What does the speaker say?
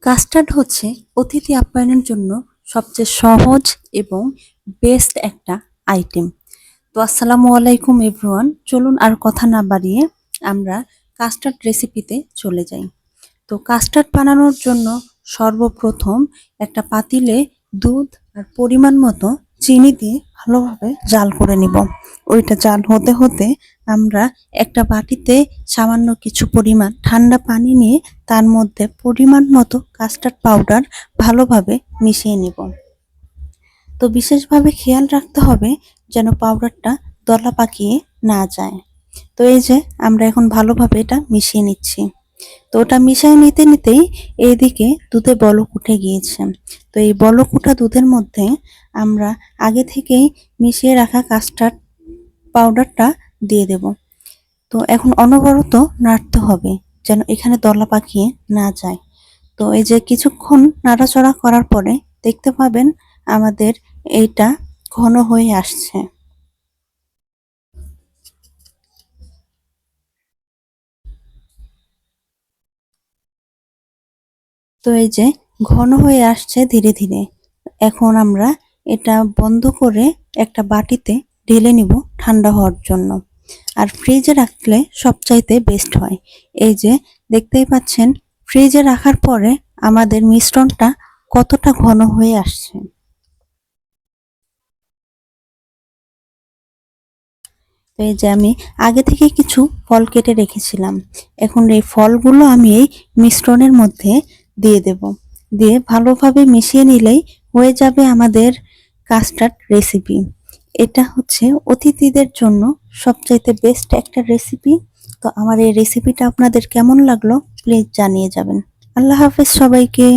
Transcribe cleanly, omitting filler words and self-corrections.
Custard হচ্ছে অতিথি আপ্যায়নের জন্য সবচেয়ে সহজ এবং বেস্ট একটা আইটেম। তো আসসালামু আলাইকুম এভরিওয়ান, চলুন আর কথা না বাড়িয়ে আমরা কাস্টার্ড রেসিপিতে চলে যাই। তো কাস্টার্ড বানানোর জন্য সর্বপ্রথম একটা পাতিলে দুধ আর পরিমাণ মতো চিনি দিয়ে ভালোভাবে জাল করে নিব। ওইটা জাল হতে হতে আমরা একটা বাটিতে সামান্য কিছু পরিমাণ ঠান্ডা পানি নিয়ে তার মধ্যে পরিমাণ মতো কাস্টার্ড পাউডার ভালোভাবে মিশিয়ে নিব। তো বিশেষভাবে খেয়াল রাখতে হবে যেন পাউডারটা দলা পাকিয়ে না যায়। তো এই যে আমরা এখন ভালোভাবে এটা মিশিয়ে নিচ্ছি। তো ওটা মিশিয়ে নিতে নিতেই এইদিকে দুধে বলক উঠে গিয়েছে। তো এই বলক উঠা দুধের মধ্যে আমরা আগে থেকেই মিশিয়ে রাখা কাস্টার্ড পাউডারটা দিয়ে দেব। তো এখন অনবরত নাড়তে হবে যেন এখানে দলা পাকিয়ে না যায়। তো এই যে কিছুক্ষণ নাড়াচাড়া করার পরে দেখতে পাবেন আমাদের এইটা ঘন হয়ে আসছে। তো এই যে ঘন হয়ে আসছে ধীরে ধীরে। এখন আমরা এটা বন্ধ করে একটা বাটিতে ঢেলে নিব ঠান্ডা হওয়ার জন্য। আর ফ্রিজে রাখলে সবচাইতে বেস্ট হয়। এই যে দেখতেই পাচ্ছেন ফ্রিজে রাখার পরে আমাদের মিশ্রণটা কতটা ঘন হয়ে আসছে। তো এই যে আমি আগে থেকে কিছু ফল কেটে রেখেছিলাম। এখন এই ফলগুলো আমি এই মিশ্রণের মধ্যে দিয়ে দেব। দিয়ে ভালোভাবে মিশিয়ে নিলেই হয়ে যাবে আমাদের কাস্টার্ড রেসিপি। এটা হচ্ছে অতিথিদের জন্য সবচাইতে বেস্ট একটা রেসিপি। তো আমার এই রেসিপিটা আপনাদের কেমন লাগলো প্লিজ জানিয়ে যাবেন। আল্লাহ হাফেজ সবাইকে।